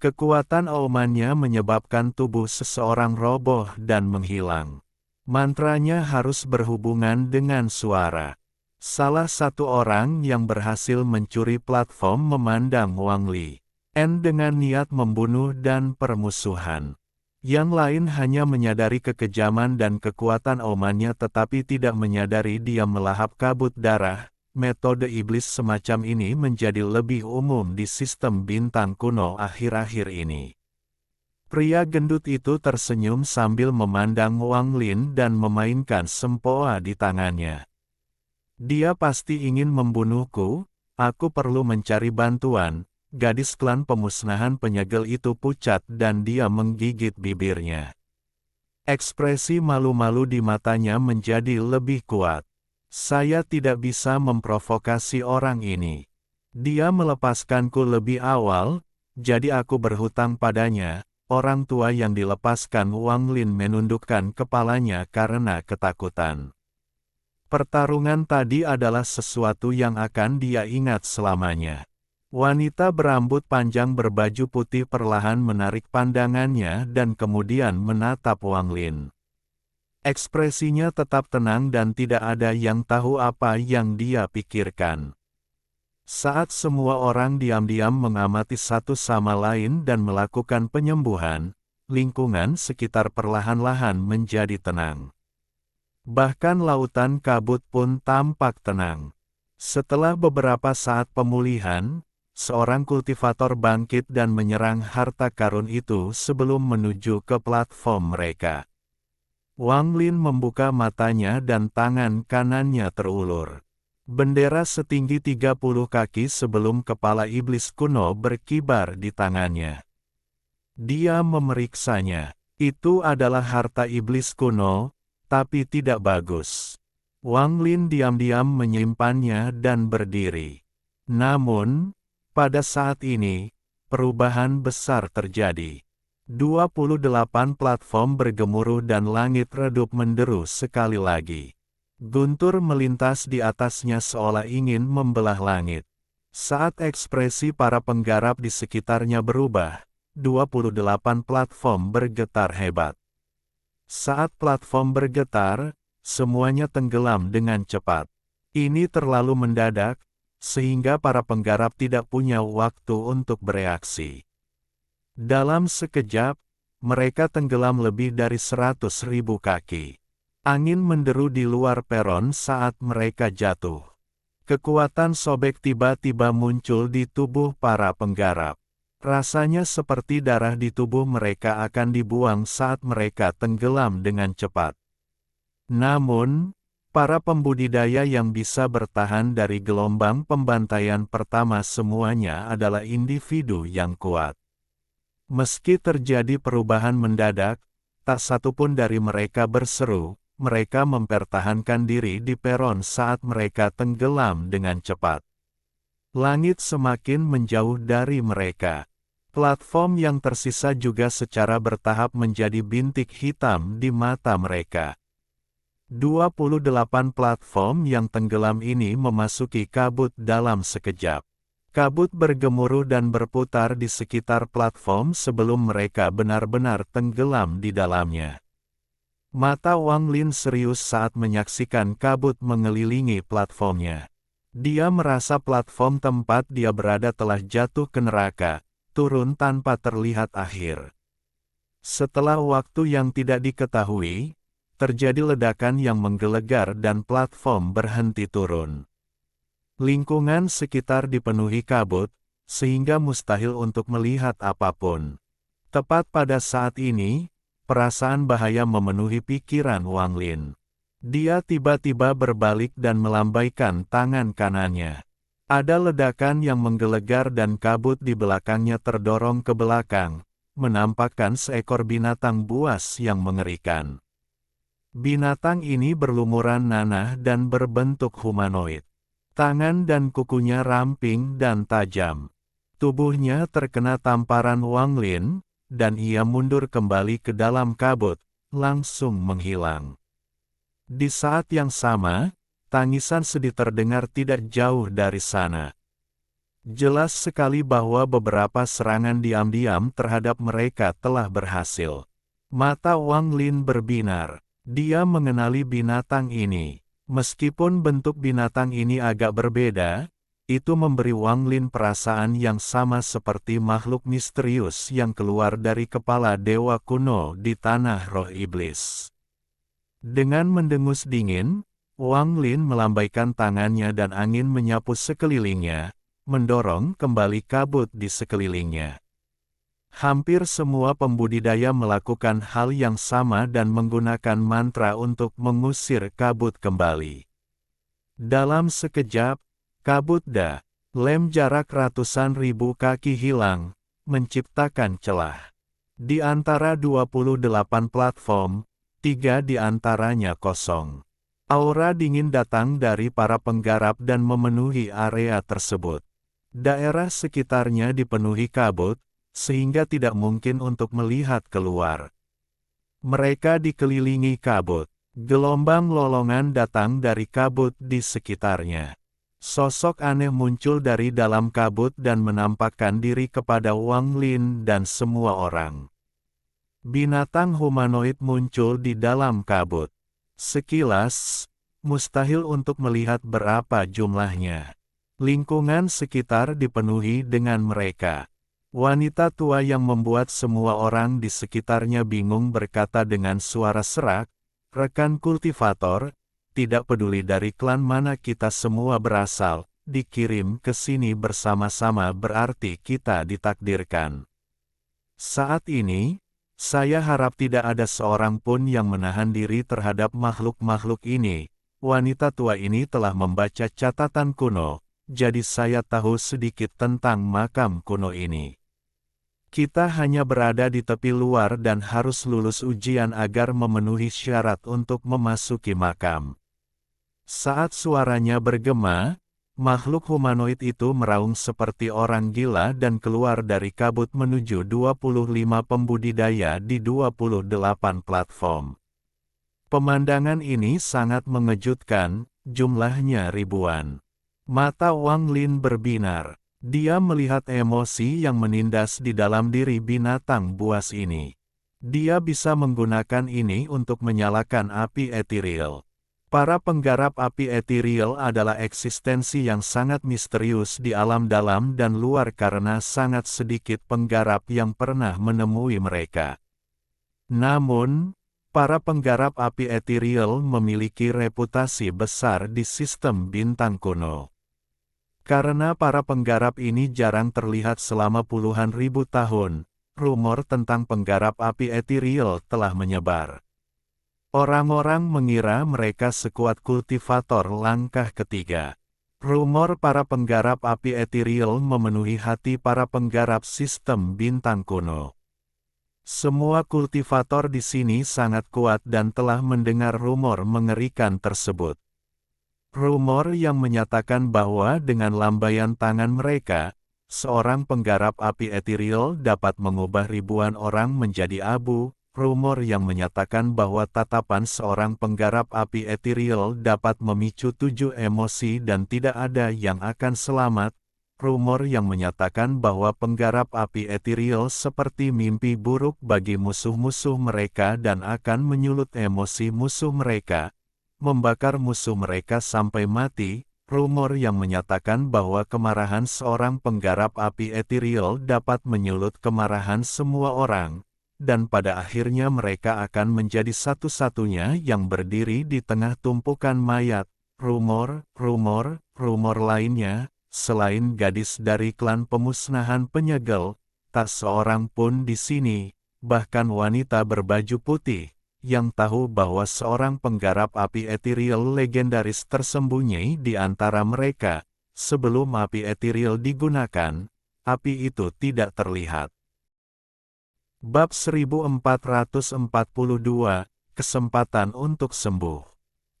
Kekuatan aumannya menyebabkan tubuh seseorang roboh dan menghilang. Mantranya harus berhubungan dengan suara. Salah satu orang yang berhasil mencuri platform memandang Wang Lin dengan niat membunuh dan permusuhan. Yang lain hanya menyadari kekejaman dan kekuatan aumannya tetapi tidak menyadari dia melahap kabut darah. Metode iblis semacam ini menjadi lebih umum di sistem bintang kuno akhir-akhir ini. Pria gendut itu tersenyum sambil memandang Wang Lin dan memainkan sempoa di tangannya. Dia pasti ingin membunuhku, aku perlu mencari bantuan. Gadis klan pemusnahan penyegel itu pucat dan dia menggigit bibirnya. Ekspresi malu-malu di matanya menjadi lebih kuat. Saya tidak bisa memprovokasi orang ini. Dia melepaskanku lebih awal, jadi aku berhutang padanya. Orang tua yang dilepaskan Wang Lin menundukkan kepalanya karena ketakutan. Pertarungan tadi adalah sesuatu yang akan dia ingat selamanya. Wanita berambut panjang berbaju putih perlahan menarik pandangannya dan kemudian menatap Wang Lin. Ekspresinya tetap tenang dan tidak ada yang tahu apa yang dia pikirkan. Saat semua orang diam-diam mengamati satu sama lain dan melakukan penyembuhan, lingkungan sekitar perlahan-lahan menjadi tenang. Bahkan lautan kabut pun tampak tenang. Setelah beberapa saat pemulihan, seorang kultivator bangkit dan menyerang harta karun itu sebelum menuju ke platform mereka. Wang Lin membuka matanya dan tangan kanannya terulur. Bendera setinggi 30 kaki sebelum kepala iblis kuno berkibar di tangannya. Dia memeriksanya. Itu adalah harta iblis kuno, tapi tidak bagus. Wang Lin diam-diam menyimpannya dan berdiri. Namun, pada saat ini, perubahan besar terjadi. 28 platform bergemuruh dan langit redup menderu sekali lagi. Guntur melintas di atasnya seolah ingin membelah langit. Saat ekspresi para penggarap di sekitarnya berubah, 28 platform bergetar hebat. Saat platform bergetar, semuanya tenggelam dengan cepat. Ini terlalu mendadak, sehingga para penggarap tidak punya waktu untuk bereaksi. Dalam sekejap, mereka tenggelam lebih dari 100.000 kaki. Angin menderu di luar peron saat mereka jatuh. Kekuatan sobek tiba-tiba muncul di tubuh para penggarap. Rasanya seperti darah di tubuh mereka akan dibuang saat mereka tenggelam dengan cepat. Namun, para pembudidaya yang bisa bertahan dari gelombang pembantaian pertama semuanya adalah individu yang kuat. Meski terjadi perubahan mendadak, tak satupun dari mereka berseru, mereka mempertahankan diri di peron saat mereka tenggelam dengan cepat. Langit semakin menjauh dari mereka. Platform yang tersisa juga secara bertahap menjadi bintik hitam di mata mereka. 28 platform yang tenggelam ini memasuki kabut dalam sekejap. Kabut bergemuruh dan berputar di sekitar platform sebelum mereka benar-benar tenggelam di dalamnya. Mata Wang Lin serius saat menyaksikan kabut mengelilingi platformnya. Dia merasa platform tempat dia berada telah jatuh ke neraka, turun tanpa terlihat akhir. Setelah waktu yang tidak diketahui, terjadi ledakan yang menggelegar dan platform berhenti turun. Lingkungan sekitar dipenuhi kabut, sehingga mustahil untuk melihat apapun. Tepat pada saat ini, perasaan bahaya memenuhi pikiran Wang Lin. Dia tiba-tiba berbalik dan melambaikan tangan kanannya. Ada ledakan yang menggelegar dan kabut di belakangnya terdorong ke belakang, menampakkan seekor binatang buas yang mengerikan. Binatang ini berlumuran nanah dan berbentuk humanoid. Tangan dan kukunya ramping dan tajam. Tubuhnya terkena tamparan Wang Lin, dan ia mundur kembali ke dalam kabut, langsung menghilang. Di saat yang sama, tangisan sedih terdengar tidak jauh dari sana. Jelas sekali bahwa beberapa serangan diam-diam terhadap mereka telah berhasil. Mata Wang Lin berbinar. Dia mengenali binatang ini. Meskipun bentuk binatang ini agak berbeda, itu memberi Wang Lin perasaan yang sama seperti makhluk misterius yang keluar dari kepala dewa kuno di tanah roh iblis. Dengan mendengus dingin, Wang Lin melambaikan tangannya dan angin menyapu sekelilingnya, mendorong kembali kabut di sekelilingnya. Hampir semua pembudidaya melakukan hal yang sama dan menggunakan mantra untuk mengusir kabut kembali. Dalam sekejap, kabut lem jarak ratusan ribu kaki hilang, menciptakan celah. Di antara 28 platform, 3 di antaranya kosong. Aura dingin datang dari para penggarap dan memenuhi area tersebut. Daerah sekitarnya dipenuhi kabut, sehingga tidak mungkin untuk melihat keluar. Mereka dikelilingi kabut. Gelombang lolongan datang dari kabut di sekitarnya. Sosok aneh muncul dari dalam kabut dan menampakkan diri kepada Wang Lin dan semua orang. Binatang humanoid muncul di dalam kabut. Sekilas, mustahil untuk melihat berapa jumlahnya. Lingkungan sekitar dipenuhi dengan mereka. Wanita tua yang membuat semua orang di sekitarnya bingung berkata dengan suara serak, "Rekan kultivator, tidak peduli dari klan mana kita semua berasal, dikirim ke sini bersama-sama berarti kita ditakdirkan. Saat ini, saya harap tidak ada seorang pun yang menahan diri terhadap makhluk-makhluk ini." Wanita tua ini telah membaca catatan kuno, jadi saya tahu sedikit tentang makam kuno ini. Kita hanya berada di tepi luar dan harus lulus ujian agar memenuhi syarat untuk memasuki makam. Saat suaranya bergema, makhluk humanoid itu meraung seperti orang gila dan keluar dari kabut menuju 25 pembudidaya di 28 platform. Pemandangan ini sangat mengejutkan, jumlahnya ribuan. Mata Wang Lin berbinar. Dia melihat emosi yang menindas di dalam diri binatang buas ini. Dia bisa menggunakan ini untuk menyalakan api etiril. Para penggarap api etiril adalah eksistensi yang sangat misterius di alam dalam dan luar karena sangat sedikit penggarap yang pernah menemui mereka. Namun, para penggarap api etiril memiliki reputasi besar di sistem bintang kuno. Karena para penggarap ini jarang terlihat selama puluhan ribu tahun, rumor tentang penggarap api etiril telah menyebar. Orang-orang mengira mereka sekuat kultivator langkah ketiga. Rumor para penggarap api etiril memenuhi hati para penggarap sistem bintang kuno. Semua kultivator di sini sangat kuat dan telah mendengar rumor mengerikan tersebut. Rumor yang menyatakan bahwa dengan lambaian tangan mereka, seorang penggarap api etiril dapat mengubah ribuan orang menjadi abu. Rumor yang menyatakan bahwa tatapan seorang penggarap api etiril dapat memicu 7 emosi dan tidak ada yang akan selamat. Rumor yang menyatakan bahwa penggarap api etiril seperti mimpi buruk bagi musuh-musuh mereka dan akan menyulut emosi musuh mereka, membakar musuh mereka sampai mati. Rumor yang menyatakan bahwa kemarahan seorang penggarap api etiril dapat menyulut kemarahan semua orang, dan pada akhirnya mereka akan menjadi satu-satunya yang berdiri di tengah tumpukan mayat. Rumor lainnya, selain gadis dari klan pemusnahan penyegel, tak seorang pun di sini, bahkan wanita berbaju putih, yang tahu bahwa seorang penggarap api etiril legendaris tersembunyi di antara mereka. Sebelum api etiril digunakan, api itu tidak terlihat. Bab 1442, Kesempatan untuk sembuh.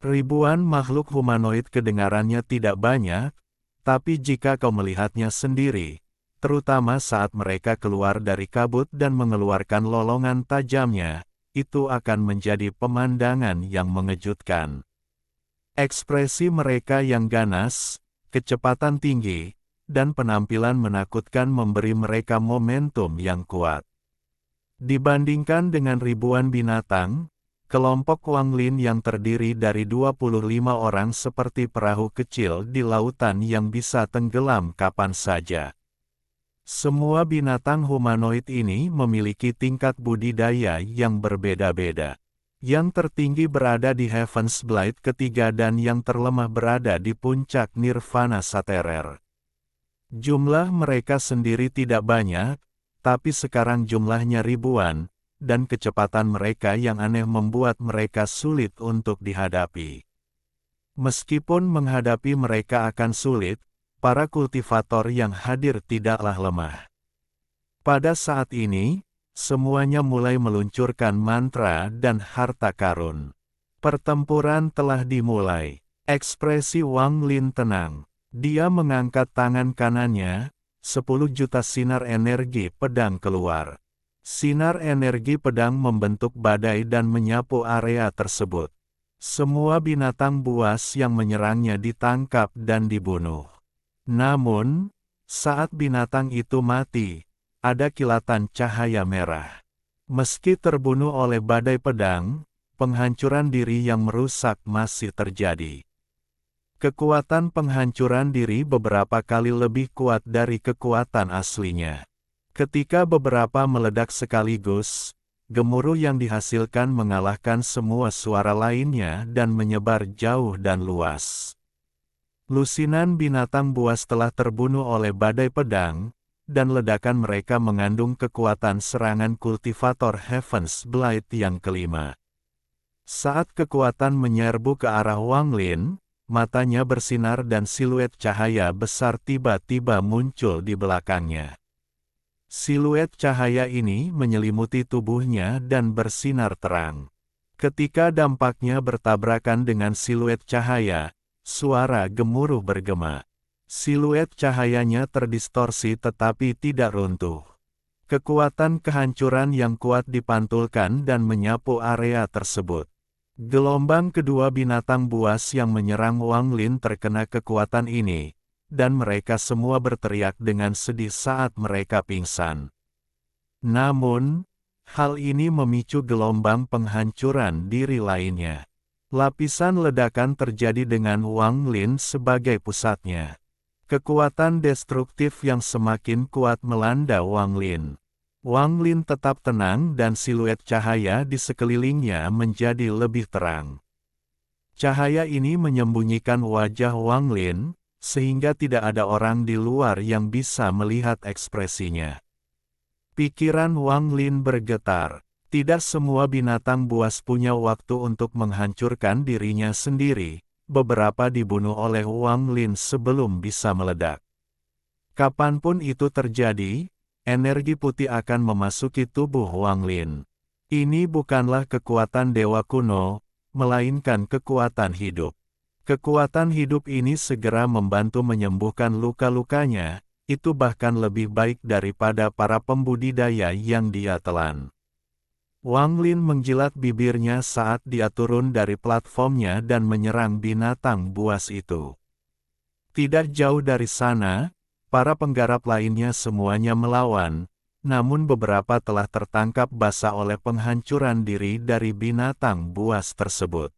Ribuan makhluk humanoid kedengarannya tidak banyak, tapi jika kau melihatnya sendiri, terutama saat mereka keluar dari kabut dan mengeluarkan lolongan tajamnya, itu akan menjadi pemandangan yang mengejutkan. Ekspresi mereka yang ganas, kecepatan tinggi, dan penampilan menakutkan memberi mereka momentum yang kuat. Dibandingkan dengan ribuan binatang, kelompok Wang Lin yang terdiri dari 25 orang seperti perahu kecil di lautan yang bisa tenggelam kapan saja. Semua binatang humanoid ini memiliki tingkat budidaya yang berbeda-beda. Yang tertinggi berada di Heaven's Blade ketiga dan yang terlemah berada di puncak Nirvana Saterer. Jumlah mereka sendiri tidak banyak, tapi sekarang jumlahnya ribuan, dan kecepatan mereka yang aneh membuat mereka sulit untuk dihadapi. Meskipun menghadapi mereka akan sulit, para kultivator yang hadir tidaklah lemah. Pada saat ini, semuanya mulai meluncurkan mantra dan harta karun. Pertempuran telah dimulai. Ekspresi Wang Lin tenang. Dia mengangkat tangan kanannya. 10 juta sinar energi pedang keluar. Sinar energi pedang membentuk badai dan menyapu area tersebut. Semua binatang buas yang menyerangnya ditangkap dan dibunuh. Namun, saat binatang itu mati, ada kilatan cahaya merah. Meski terbunuh oleh badai pedang, penghancuran diri yang merusak masih terjadi. Kekuatan penghancuran diri beberapa kali lebih kuat dari kekuatan aslinya. Ketika beberapa meledak sekaligus, gemuruh yang dihasilkan mengalahkan semua suara lainnya dan menyebar jauh dan luas. Lusinan binatang buas telah terbunuh oleh badai pedang, dan ledakan mereka mengandung kekuatan serangan kultivator Heaven's Blight yang kelima. Saat kekuatan menyerbu ke arah Wang Lin, matanya bersinar dan siluet cahaya besar tiba-tiba muncul di belakangnya. Siluet cahaya ini menyelimuti tubuhnya dan bersinar terang. Ketika dampaknya bertabrakan dengan siluet cahaya, suara gemuruh bergema. Siluet cahayanya terdistorsi tetapi tidak runtuh. Kekuatan kehancuran yang kuat dipantulkan dan menyapu area tersebut. Gelombang kedua binatang buas yang menyerang Wang Lin terkena kekuatan ini, dan mereka semua berteriak dengan sedih saat mereka pingsan. Namun, hal ini memicu gelombang penghancuran diri lainnya. Lapisan ledakan terjadi dengan Wang Lin sebagai pusatnya. Kekuatan destruktif yang semakin kuat melanda Wang Lin. Wang Lin tetap tenang dan siluet cahaya di sekelilingnya menjadi lebih terang. Cahaya ini menyembunyikan wajah Wang Lin, sehingga tidak ada orang di luar yang bisa melihat ekspresinya. Pikiran Wang Lin bergetar. Tidak semua binatang buas punya waktu untuk menghancurkan dirinya sendiri. Beberapa dibunuh oleh Wang Lin sebelum bisa meledak. Kapanpun itu terjadi, energi putih akan memasuki tubuh Wang Lin. Ini bukanlah kekuatan dewa kuno, melainkan kekuatan hidup. Kekuatan hidup ini segera membantu menyembuhkan luka-lukanya, itu bahkan lebih baik daripada para pembudidaya yang dia telan. Wang Lin menjilat bibirnya saat dia turun dari platformnya dan menyerang binatang buas itu. Tidak jauh dari sana, para penggarap lainnya semuanya melawan, namun beberapa telah tertangkap basah oleh penghancuran diri dari binatang buas tersebut.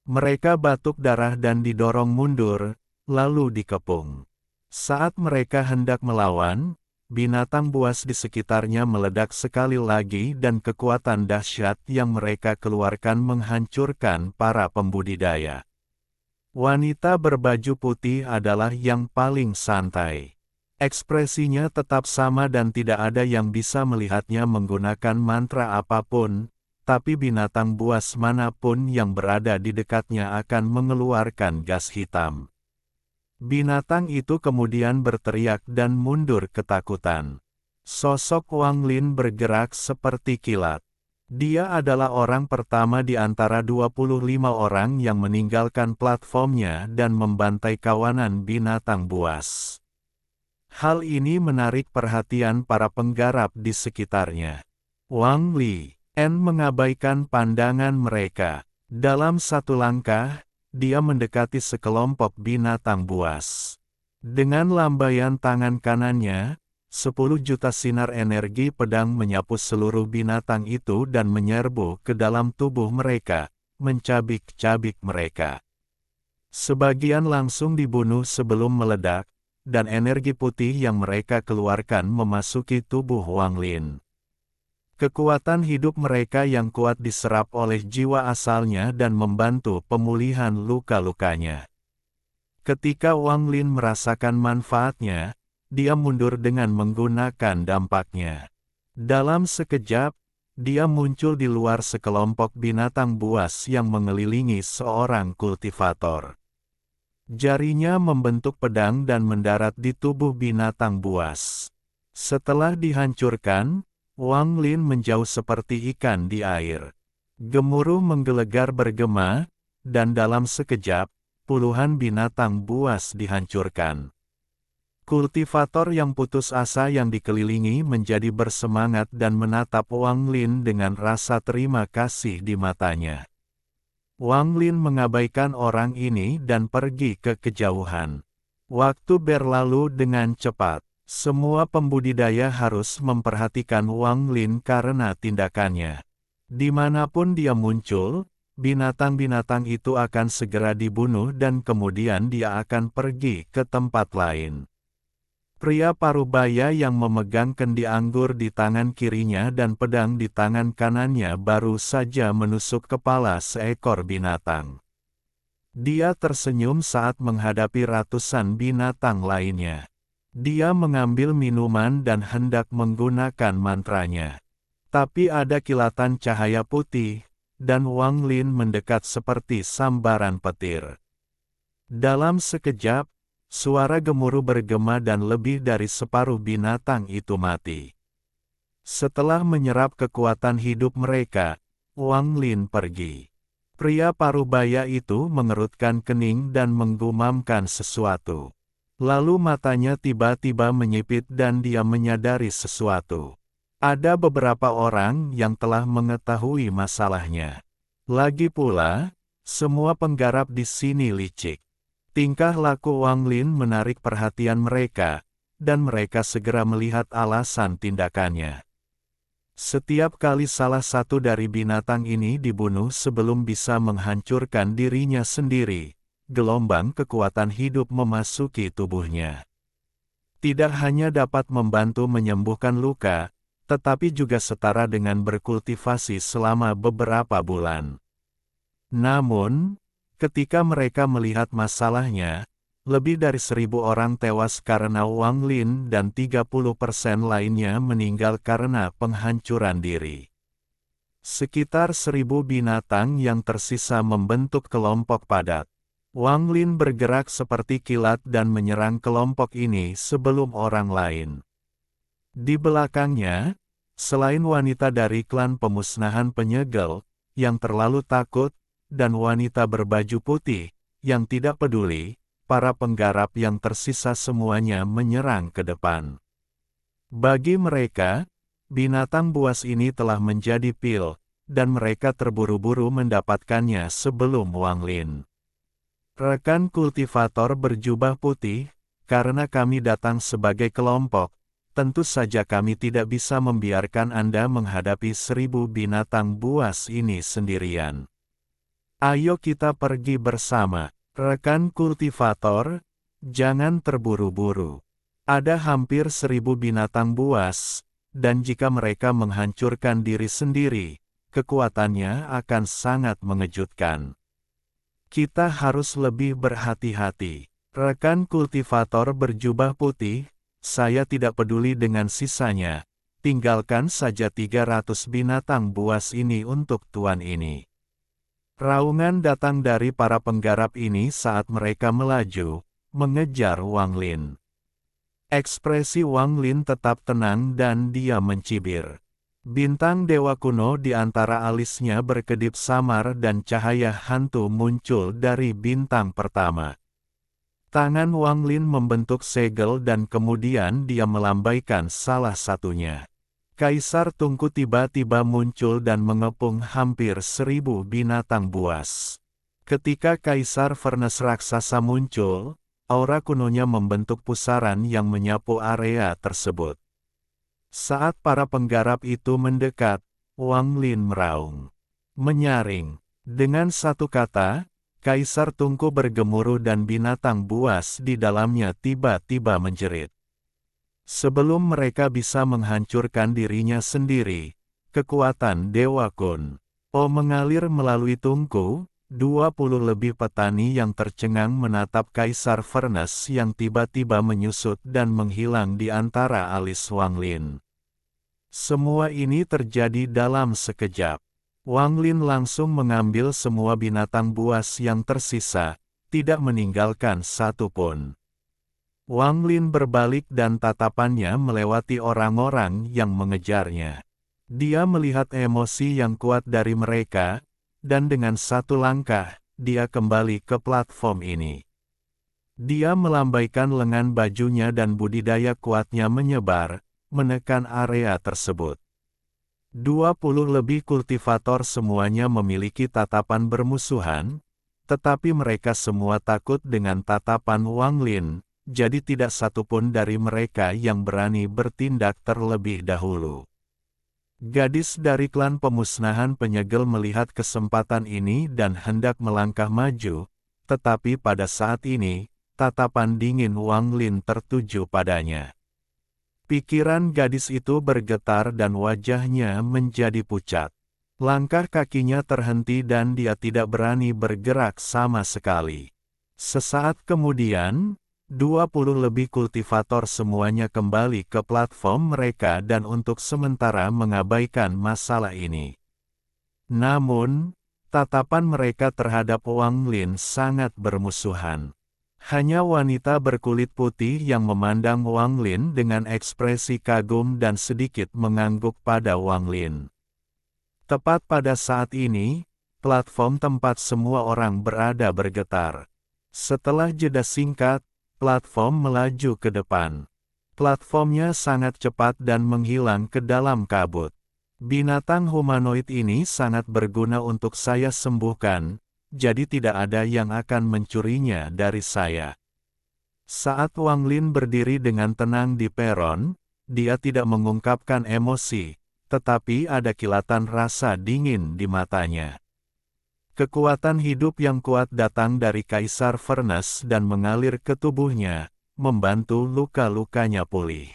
Mereka batuk darah dan didorong mundur, lalu dikepung. Saat mereka hendak melawan, binatang buas di sekitarnya meledak sekali lagi dan kekuatan dahsyat yang mereka keluarkan menghancurkan para pembudidaya. Wanita berbaju putih adalah yang paling santai. Ekspresinya tetap sama dan tidak ada yang bisa melihatnya menggunakan mantra apapun, tapi binatang buas manapun yang berada di dekatnya akan mengeluarkan gas hitam. Binatang itu kemudian berteriak dan mundur ketakutan. Sosok Wang Lin bergerak seperti kilat. Dia adalah orang pertama di antara 25 orang yang meninggalkan platformnya dan membantai kawanan binatang buas. Hal ini menarik perhatian para penggarap di sekitarnya. Wang Lin mengabaikan pandangan mereka. Dalam satu langkah, dia mendekati sekelompok binatang buas. Dengan lambaian tangan kanannya, 10 juta sinar energi pedang menyapu seluruh binatang itu dan menyerbu ke dalam tubuh mereka, mencabik-cabik mereka. Sebagian langsung dibunuh sebelum meledak, dan energi putih yang mereka keluarkan memasuki tubuh Wang Lin. Kekuatan hidup mereka yang kuat diserap oleh jiwa asalnya dan membantu pemulihan luka-lukanya. Ketika Wang Lin merasakan manfaatnya, dia mundur dengan menggunakan dampaknya. Dalam sekejap, dia muncul di luar sekelompok binatang buas yang mengelilingi seorang kultivator. Jarinya membentuk pedang dan mendarat di tubuh binatang buas. Setelah dihancurkan, Wang Lin menjauh seperti ikan di air. Gemuruh menggelegar bergema, dan dalam sekejap, puluhan binatang buas dihancurkan. Kultivator yang putus asa yang dikelilingi menjadi bersemangat dan menatap Wang Lin dengan rasa terima kasih di matanya. Wang Lin mengabaikan orang ini dan pergi ke kejauhan. Waktu berlalu dengan cepat. Semua pembudidaya harus memperhatikan Wang Lin karena tindakannya. Dimanapun dia muncul, binatang-binatang itu akan segera dibunuh dan kemudian dia akan pergi ke tempat lain. Pria parubaya yang memegang kendi anggur di tangan kirinya dan pedang di tangan kanannya baru saja menusuk kepala seekor binatang. Dia tersenyum saat menghadapi ratusan binatang lainnya. Dia mengambil minuman dan hendak menggunakan mantranya. Tapi ada kilatan cahaya putih, dan Wang Lin mendekat seperti sambaran petir. Dalam sekejap, suara gemuruh bergema dan lebih dari separuh binatang itu mati. Setelah menyerap kekuatan hidup mereka, Wang Lin pergi. Pria parubaya itu mengerutkan kening dan menggumamkan sesuatu. Lalu matanya tiba-tiba menyipit dan dia menyadari sesuatu. Ada beberapa orang yang telah mengetahui masalahnya. Lagi pula, semua penggarap di sini licik. Tingkah laku Wang Lin menarik perhatian mereka, dan mereka segera melihat alasan tindakannya. Setiap kali salah satu dari binatang ini dibunuh sebelum bisa menghancurkan dirinya sendiri, gelombang kekuatan hidup memasuki tubuhnya. Tidak hanya dapat membantu menyembuhkan luka, tetapi juga setara dengan berkultivasi selama beberapa bulan. Namun, ketika mereka melihat masalahnya, lebih dari 1.000 orang tewas karena Wang Lin dan 30% lainnya meninggal karena penghancuran diri. Sekitar 1.000 binatang yang tersisa membentuk kelompok padat. Wang Lin bergerak seperti kilat dan menyerang kelompok ini sebelum orang lain. Di belakangnya, selain wanita dari klan pemusnahan penyegel, yang terlalu takut, dan wanita berbaju putih, yang tidak peduli, para penggarap yang tersisa semuanya menyerang ke depan. Bagi mereka, binatang buas ini telah menjadi pil, dan mereka terburu-buru mendapatkannya sebelum Wang Lin. Rekan kultivator berjubah putih, karena kami datang sebagai kelompok, tentu saja kami tidak bisa membiarkan Anda menghadapi 1.000 binatang buas ini sendirian. Ayo kita pergi bersama. Rekan kultivator, jangan terburu-buru. Ada hampir 1.000 binatang buas, dan jika mereka menghancurkan diri sendiri, kekuatannya akan sangat mengejutkan. Kita harus lebih berhati-hati. Rekan kultivator berjubah putih, saya tidak peduli dengan sisanya, tinggalkan saja 300 binatang buas ini untuk tuan ini. Raungan datang dari para penggarap ini saat mereka melaju, mengejar Wang Lin. Ekspresi Wang Lin tetap tenang dan dia mencibir. Bintang dewa kuno di antara alisnya berkedip samar dan cahaya hantu muncul dari bintang pertama. Tangan Wang Lin membentuk segel dan kemudian dia melambaikan salah satunya. Kaisar Tungku tiba-tiba muncul dan mengepung hampir 1.000 binatang buas. Ketika Kaisar Furnace raksasa muncul, aura kunonya membentuk pusaran yang menyapu area tersebut. Saat para penggarap itu mendekat, Wang Lin meraung. Menyaring. Dengan satu kata, Kaisar Tungku bergemuruh dan binatang buas di dalamnya tiba-tiba menjerit. Sebelum mereka bisa menghancurkan dirinya sendiri, kekuatan Dewa Kun O mengalir melalui Tungku. 20 lebih petani yang tercengang menatap Kaisar Furnace yang tiba-tiba menyusut dan menghilang di antara alis Wang Lin. Semua ini terjadi dalam sekejap. Wang Lin langsung mengambil semua binatang buas yang tersisa, tidak meninggalkan satu pun. Wang Lin berbalik dan tatapannya melewati orang-orang yang mengejarnya. Dia melihat emosi yang kuat dari mereka, dan dengan satu langkah, dia kembali ke platform ini. Dia melambaikan lengan bajunya dan budidaya kuatnya menyebar, menekan area tersebut. 20 lebih kultivator semuanya memiliki tatapan bermusuhan, tetapi mereka semua takut dengan tatapan Wang Lin, jadi tidak satupun dari mereka yang berani bertindak terlebih dahulu. Gadis dari klan pemusnahan penyegel melihat kesempatan ini dan hendak melangkah maju, tetapi pada saat ini, tatapan dingin Wang Lin tertuju padanya. Pikiran gadis itu bergetar dan wajahnya menjadi pucat. Langkah kakinya terhenti dan dia tidak berani bergerak sama sekali. Sesaat kemudian, 20 lebih kultivator semuanya kembali ke platform mereka dan untuk sementara mengabaikan masalah ini. Namun, tatapan mereka terhadap Wang Lin sangat bermusuhan. Hanya wanita berkulit putih yang memandang Wang Lin dengan ekspresi kagum dan sedikit mengangguk pada Wang Lin. Tepat pada saat ini, platform tempat semua orang berada bergetar. Setelah jeda singkat, platform melaju ke depan. Platformnya sangat cepat dan menghilang ke dalam kabut. Binatang humanoid ini sangat berguna untuk saya sembuhkan, jadi tidak ada yang akan mencurinya dari saya. Saat Wang Lin berdiri dengan tenang di peron, dia tidak mengungkapkan emosi, tetapi ada kilatan rasa dingin di matanya. Kekuatan hidup yang kuat datang dari Kaisar Furnace dan mengalir ke tubuhnya, membantu luka-lukanya pulih.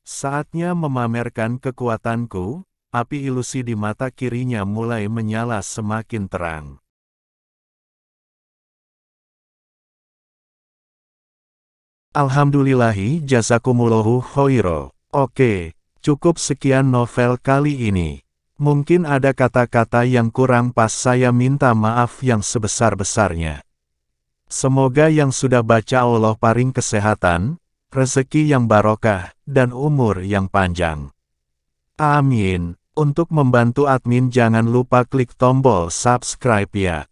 Saatnya memamerkan kekuatanku, api ilusi di mata kirinya mulai menyala semakin terang. Alhamdulillahi jazakumullahu khairo. Oke, cukup sekian novel kali ini. Mungkin ada kata-kata yang kurang pas, saya minta maaf yang sebesar-besarnya. Semoga yang sudah baca Allah paring kesehatan, rezeki yang barokah, dan umur yang panjang. Amin. Untuk membantu admin jangan lupa klik tombol subscribe ya.